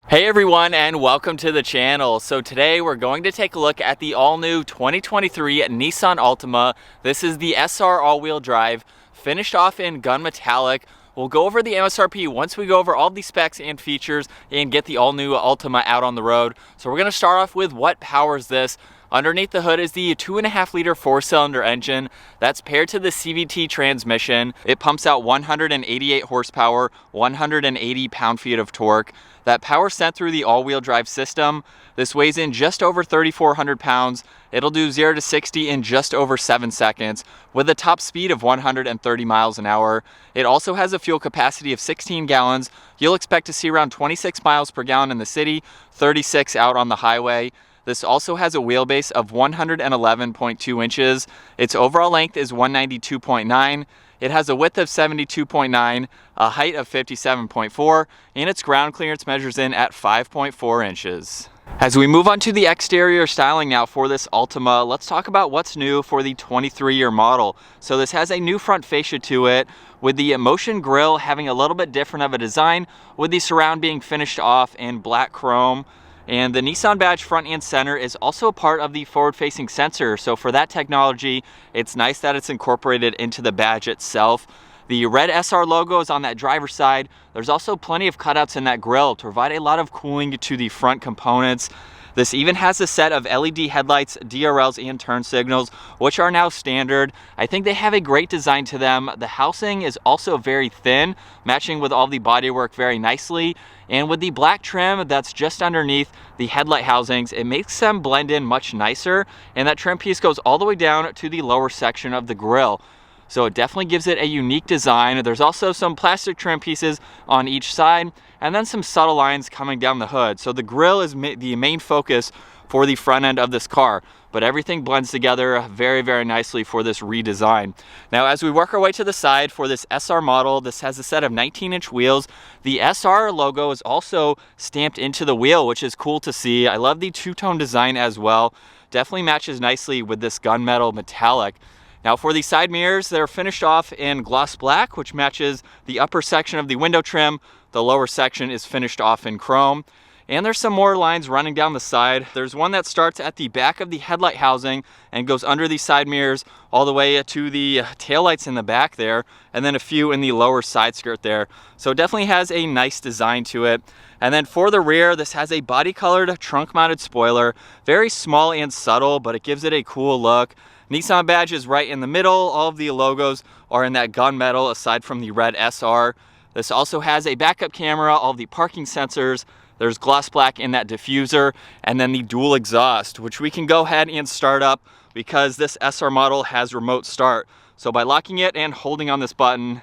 Hey everyone, and welcome to the channel. So today we're going to take a look at the all-new 2023 Nissan Altima. This is the SR all-wheel drive, finished off in gun metallic. We'll go over the MSRP once we go over all the specs and features and get the all-new Altima out on the road. So we're going to start off with what powers this. Underneath the hood is the 2.5-liter 4-cylinder engine that's paired to the CVT transmission. It pumps out 188 horsepower, 180 pound-feet of torque. That power sent through the all-wheel drive system. This weighs in just over 3,400 pounds. It'll do 0 to 60 in just over 7 seconds with a top speed of 130 miles an hour. It also has a fuel capacity of 16 gallons. You'll expect to see around 26 miles per gallon in the city, 36 out on the highway. This also has a wheelbase of 111.2 inches. Its overall length is 192.9. It has a width of 72.9, a height of 57.4, and its ground clearance measures in at 5.4 inches. As we move on to the exterior styling now for this Altima, let's talk about what's new for the 23-year model. So this has a new front fascia to it, with the Motion grille having a little bit different of a design, with the surround being finished off in black chrome. And the Nissan badge front and center is also a part of the forward-facing sensor. So for that technology, it's nice that it's incorporated into the badge itself. The red SR logo is on that driver's side. There's also plenty of cutouts in that grille to provide a lot of cooling to the front components. This even has a set of LED headlights, DRLs, and turn signals, which are now standard. I think they have a great design to them. The housing is also very thin, matching with all the bodywork very nicely. And with the black trim that's just underneath the headlight housings, it makes them blend in much nicer. And that trim piece goes all the way down to the lower section of the grille. So it definitely gives it a unique design. There's also some plastic trim pieces on each side, and then some subtle lines coming down the hood. So the grille is the main focus for the front end of this car, but everything blends together very, very nicely for this redesign. Now, as we work our way to the side for this SR model, this has a set of 19-inch wheels. The SR logo is also stamped into the wheel, which is cool to see. I love the two-tone design as well. Definitely matches nicely with this gunmetal metallic. Now for the side mirrors, they're finished off in gloss black, which matches the upper section of the window trim. The lower section is finished off in chrome. And there's some more lines running down the side. There's one that starts at the back of the headlight housing and goes under the side mirrors all the way to the taillights in the back there, and then a few in the lower side skirt there. So it definitely has a nice design to it. And then for the rear, this has a body colored trunk mounted spoiler. Very small and subtle, but it gives it a cool look. Nissan badge is right in the middle. All of the logos are in that gunmetal aside from the red SR. This also has a backup camera, all of the parking sensors. There's gloss black in that diffuser, and then the dual exhaust, which we can go ahead and start up because this SR model has remote start. So by locking it and holding on this button,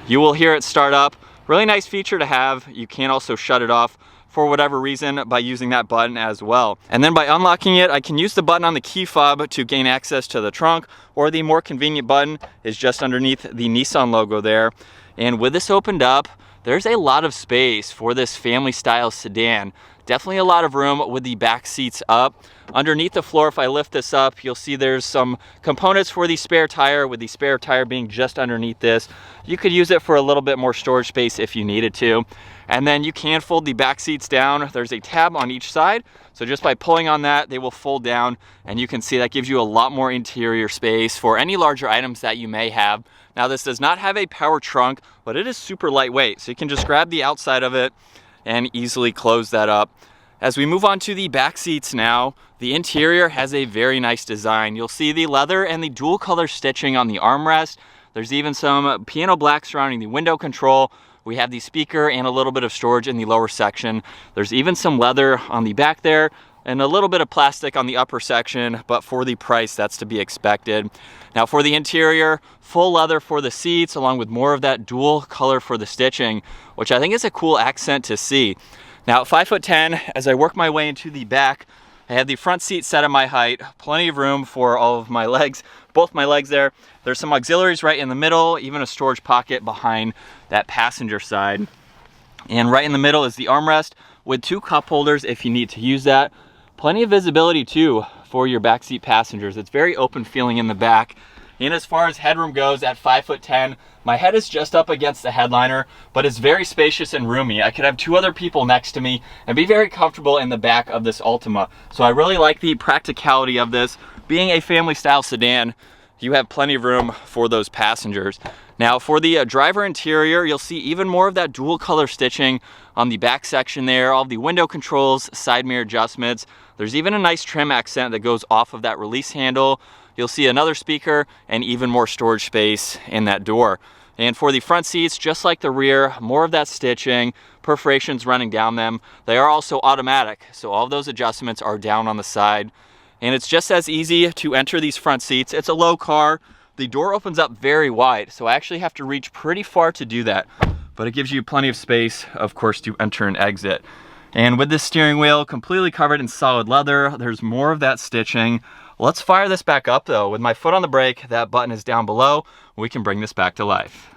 you will hear it start up. Really nice feature to have. You can also shut it off for whatever reason by using that button as well. And then by unlocking it, I can use the button on the key fob to gain access to the trunk, or the more convenient button is just underneath the Nissan logo there. And with this opened up, there's a lot of space for this family style sedan. Definitely a lot of room with the back seats up. Underneath the floor, if I lift this up, you'll see there's some components for the spare tire, with the spare tire being just underneath this. You could use it for a little bit more storage space if you needed to. And then you can fold the back seats down. There's a tab on each side. So just by pulling on that, they will fold down, and you can see that gives you a lot more interior space for any larger items that you may have. Now this does not have a power trunk, but it is super lightweight. So you can just grab the outside of it and easily close that up. As we move on to the back seats now, the interior has a very nice design. You'll see the leather and the dual color stitching on the armrest. There's even some piano black surrounding the window control. We have the speaker and a little bit of storage in the lower section. There's even some leather on the back there and a little bit of plastic on the upper section, but for the price, that's to be expected. Now for the interior, full leather for the seats, along with more of that dual color for the stitching, which I think is a cool accent to see. Now at 5'10", as I work my way into the back, I have the front seat set at my height, plenty of room for all of my legs, both my legs there. There's some auxiliaries right in the middle, even a storage pocket behind that passenger side. And right in the middle is the armrest with 2 cup holders if you need to use that. Plenty of visibility too for your backseat passengers. It's very open feeling in the back. And as far as headroom goes, at 5'10", my head is just up against the headliner, but it's very spacious and roomy. I could have 2 other people next to me and be very comfortable in the back of this Altima. So I really like the practicality of this. Being a family style sedan, you have plenty of room for those passengers. Now for the driver interior, you'll see even more of that dual color stitching on the back section there, all the window controls, side mirror adjustments. There's even a nice trim accent that goes off of that release handle. You'll see another speaker and even more storage space in that door. And for the front seats, just like the rear, more of that stitching, perforations running down them. They are also automatic, so all of those adjustments are down on the side. And it's just as easy to enter these front seats. It's a low car. The door opens up very wide, so I actually have to reach pretty far to do that. But it gives you plenty of space, of course, to enter and exit. And with this steering wheel completely covered in solid leather, there's more of that stitching. Let's fire this back up though. With my foot on the brake, that button is down below. We can bring this back to life.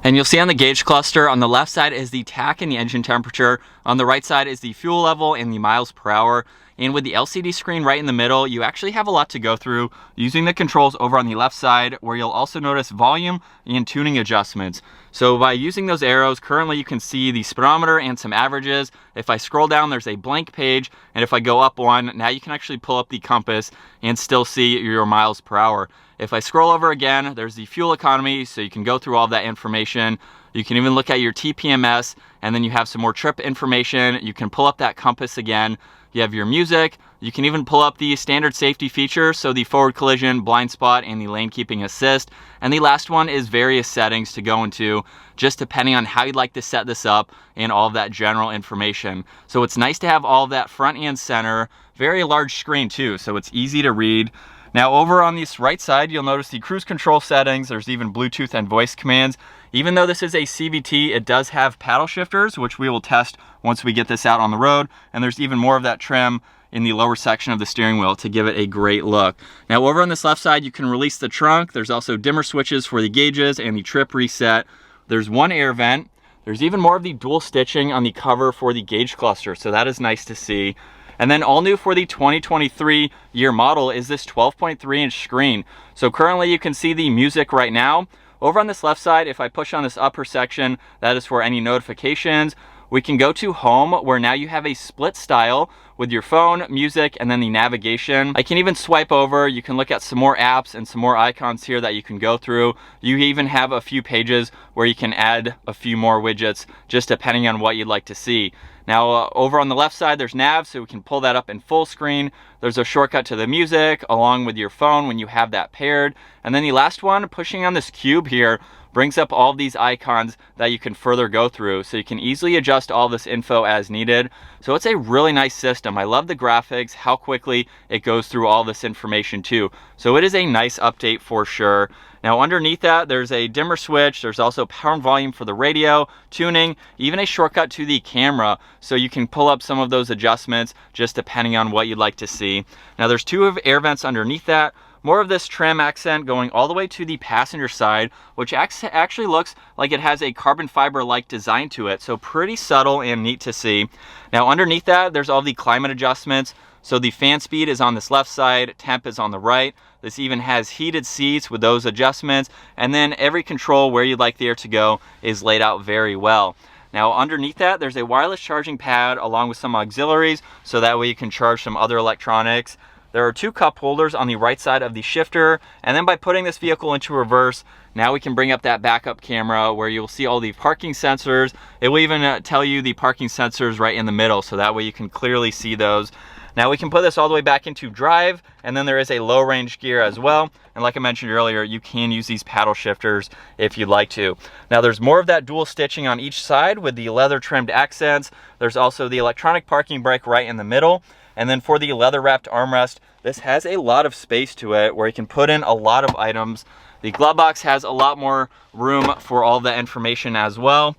And you'll see on the gauge cluster, on the left side is the tach and the engine temperature. On the right side is the fuel level and the miles per hour. And with the LCD screen right in the middle, you actually have a lot to go through using the controls over on the left side, where you'll also notice volume and tuning adjustments. So by using those arrows, currently you can see the speedometer and some averages. If I scroll down, there's a blank page. And if I go up one, now you can actually pull up the compass and still see your miles per hour. If I scroll over again, there's the fuel economy, so you can go through all that information. You can even look at your TPMS, and then you have some more trip information. You can pull up that compass again. You have your music. You can even pull up the standard safety features, so the forward collision, blind spot, and the lane keeping assist. And the last one is various settings to go into, just depending on how you'd like to set this up and all of that general information. So it's nice to have all of that front and center, very large screen too, so it's easy to read. Now over on this right side, you'll notice the cruise control settings. There's even Bluetooth and voice commands. Even though this is a CVT, it does have paddle shifters, which we will test once we get this out on the road. And there's even more of that trim in the lower section of the steering wheel to give it a great look. Now over on this left side, you can release the trunk. There's also dimmer switches for the gauges and the trip reset. There's one air vent. There's even more of the dual stitching on the cover for the gauge cluster, so that is nice to see. And then all new for the 2023 year model is this 12.3-inch screen. So currently you can see the music right now. Over on this left side, if I push on this upper section, that is for any notifications. We can go to home, where now you have a split style with your phone, music, and then the navigation. I can even swipe over. You can look at some more apps and some more icons here that you can go through. You even have a few pages where you can add a few more widgets, just depending on what you'd like to see. Now over on the left side, there's nav, so we can pull that up in full screen. There's a shortcut to the music along with your phone when you have that paired. And then the last one, pushing on this cube here, brings up all of these icons that you can further go through, so you can easily adjust all this info as needed. So it's a really nice system. I love the graphics, how quickly it goes through all this information too. So it is a nice update for sure. Now underneath that, there's a dimmer switch. There's also power and volume for the radio, tuning, even a shortcut to the camera, so you can pull up some of those adjustments just depending on what you'd like to see. Now there's 2 air vents underneath that. More of this trim accent going all the way to the passenger side, which actually looks like it has a carbon fiber-like design to it. So pretty subtle and neat to see. Now underneath that, there's all the climate adjustments. So the fan speed is on this left side, temp is on the right. This even has heated seats with those adjustments. And then every control where you'd like the air to go is laid out very well. Now underneath that, there's a wireless charging pad along with some auxiliaries, so that way you can charge some other electronics. There are 2 cup holders on the right side of the shifter, and then by putting this vehicle into reverse, now we can bring up that backup camera where you'll see all the parking sensors. It will even tell you the parking sensors right in the middle, so that way you can clearly see those. Now we can put this all the way back into drive, and then there is a low range gear as well. And like I mentioned earlier, you can use these paddle shifters if you'd like to. Now there's more of that dual stitching on each side with the leather trimmed accents. There's also the electronic parking brake right in the middle. And then for the leather wrapped armrest, this has a lot of space to it where you can put in a lot of items. The glove box has a lot more room for all the information as well.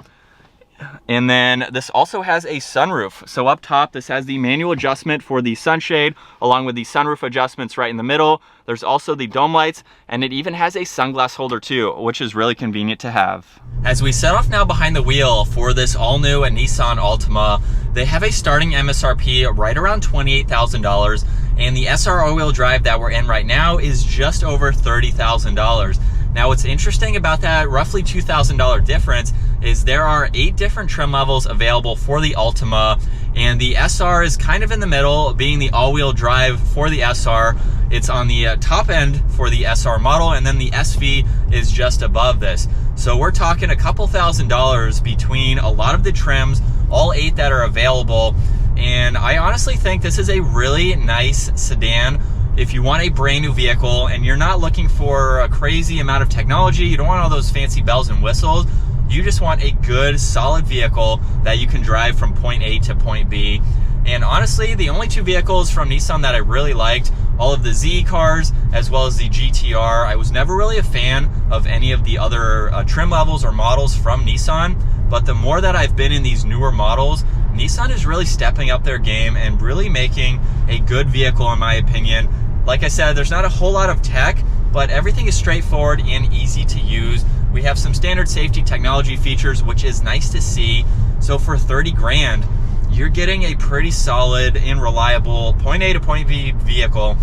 And then this also has a sunroof. So up top, this has the manual adjustment for the sunshade, along with the sunroof adjustments right in the middle. There's also the dome lights, and it even has a sunglass holder too, which is really convenient to have. As we set off now behind the wheel for this all-new Nissan Altima, they have a starting MSRP right around $28,000. and the SR all-wheel drive that we're in right now is just over $30,000. Now, what's interesting about that roughly $2,000 difference is there are 8 different trim levels available for the Altima, and the SR is kind of in the middle, being the all-wheel drive for the SR. It's on the top end for the SR model, and then the SV is just above this. So we're talking a couple $1,000s between a lot of the trims, all 8 that are available. And I honestly think this is a really nice sedan. If you want a brand new vehicle and you're not looking for a crazy amount of technology, you don't want all those fancy bells and whistles, you just want a good, solid vehicle that you can drive from point A to point B. And honestly, the only 2 vehicles from Nissan that I really liked, all of the Z cars as well as the GTR, I was never really a fan of any of the other trim levels or models from Nissan. But the more that I've been in these newer models, Nissan is really stepping up their game and really making a good vehicle, in my opinion. Like I said, there's not a whole lot of tech, but everything is straightforward and easy to use. We have some standard safety technology features, which is nice to see. So for 30 grand, you're getting a pretty solid and reliable point A to point B vehicle.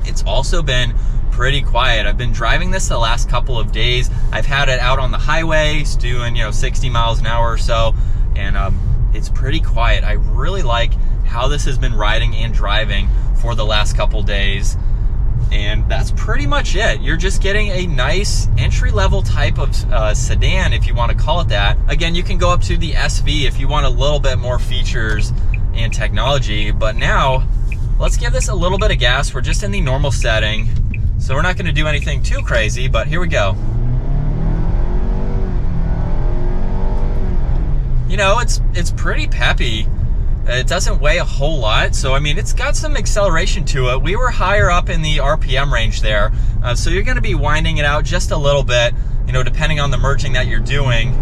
It's also been pretty quiet. I've been driving this the last couple of days. I've had it out on the highway, doing 60 miles an hour or so, and it's pretty quiet. I really like how this has been riding and driving for the last couple days. And that's pretty much it. You're just getting a nice entry-level type of sedan, if you want to call it that. Again, you can go up to the SV if you want a little bit more features and technology. But now, let's give this a little bit of gas. We're just in the normal setting, so we're not going to do anything too crazy, but here we go. It's pretty peppy. It doesn't weigh a whole lot, so I mean, it's got some acceleration to it. We were higher up in the RPM range there, so you're going to be winding it out just a little bit, depending on the merging that you're doing.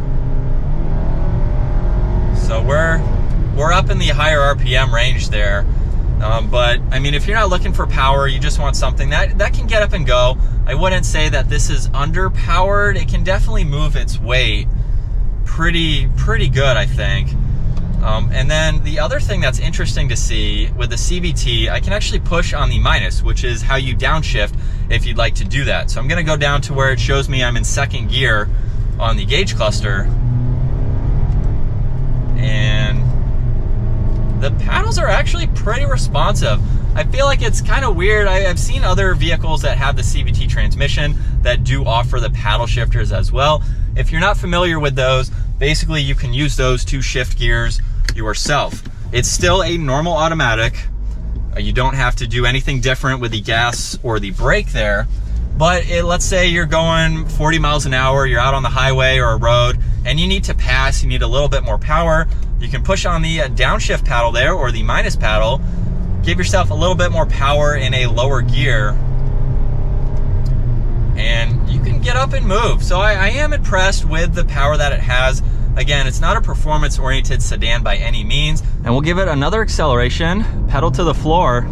So we're up in the higher RPM range there, but I mean, if you're not looking for power, you just want something that can get up and go. I wouldn't say that this is underpowered. It can definitely move its weight pretty good, I think. And then the other thing that's interesting to see with the CVT, I can actually push on the minus, which is how you downshift if you'd like to do that. So I'm going to go down to where it shows me I'm in 2nd gear on the gauge cluster. And the paddles are actually pretty responsive. I feel like it's kind of weird. I've seen other vehicles that have the CVT transmission that do offer the paddle shifters as well. If you're not familiar with those, basically you can use those to shift gears yourself. It's still a normal automatic. You don't have to do anything different with the gas or the brake there. But let's say you're going 40 miles an hour, you're out on the highway or a road, and you need to pass, you need a little bit more power. You can push on the downshift paddle there, or the minus paddle, give yourself a little bit more power in a lower gear, and you can get up and move. So I am impressed with the power that it has. Again, it's not a performance-oriented sedan by any means. And we'll give it another acceleration, pedal to the floor.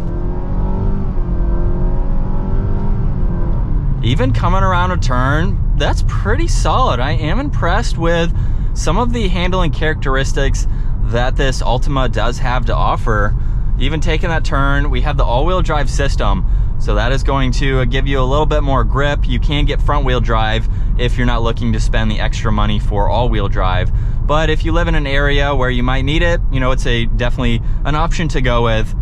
Even coming around a turn, that's pretty solid. I am impressed with some of the handling characteristics that this Altima does have to offer. Even taking that turn, we have the all-wheel drive system. So that is going to give you a little bit more grip. You can get front wheel drive if you're not looking to spend the extra money for all-wheel drive. But if you live in an area where you might need it, it's definitely an option to go with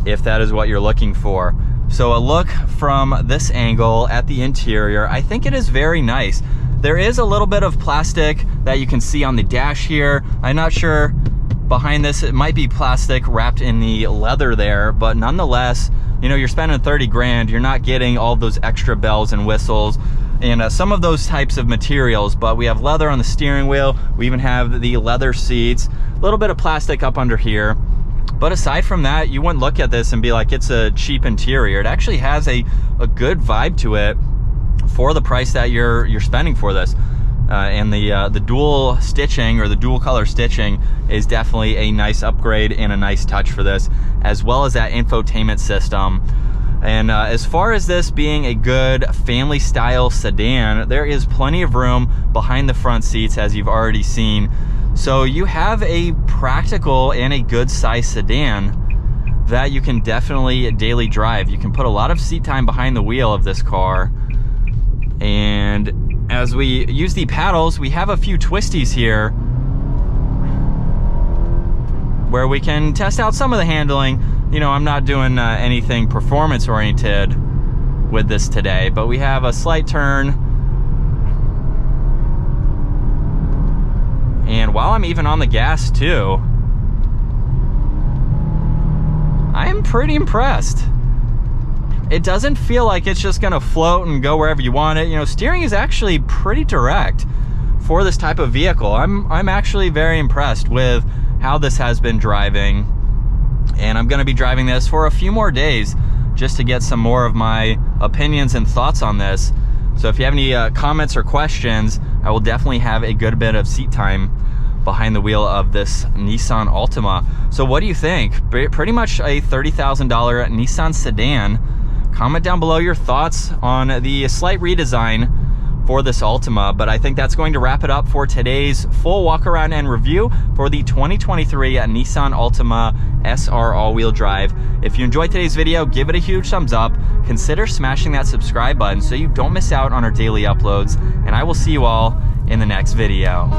if that is what you're looking for. So a look from this angle at the interior, I think it is very nice. There is a little bit of plastic that you can see on the dash here. I'm not sure behind this, it might be plastic wrapped in the leather there, but nonetheless, you're spending 30 grand, you're not getting all those extra bells and whistles and some of those types of materials. But we have leather on the steering wheel, we even have the leather seats, a little bit of plastic up under here. But aside from that, you wouldn't look at this and be like, it's a cheap interior. It actually has a good vibe to it for the price that you're spending for this. And the dual stitching, or the dual color stitching, is definitely a nice upgrade and a nice touch for this, as well as that infotainment system. And as far as this being a good family style sedan, there is plenty of room behind the front seats, as you've already seen. So you have a practical and a good size sedan that you can definitely daily drive. You can put a lot of seat time behind the wheel of this car. And as we use the paddles, we have a few twisties here where we can test out some of the handling. You know, I'm not doing anything performance oriented with this today, but we have a slight turn. And while I'm even on the gas too, I am pretty impressed. It doesn't feel like it's just gonna float and go wherever you want it. You know, steering is actually pretty direct for this type of vehicle. I'm actually very impressed with how this has been driving. And I'm gonna be driving this for a few more days just to get some more of my opinions and thoughts on this. So if you have any comments or questions, I will definitely have a good bit of seat time behind the wheel of this Nissan Altima. So what do you think? Pretty much a $30,000 Nissan sedan. Comment down below your thoughts on the slight redesign for this Altima, but I think that's going to wrap it up for today's full walk around and review for the 2023 Nissan Altima SR all-wheel drive. If you enjoyed today's video, give it a huge thumbs up. Consider smashing that subscribe button so you don't miss out on our daily uploads, and I will see you all in the next video.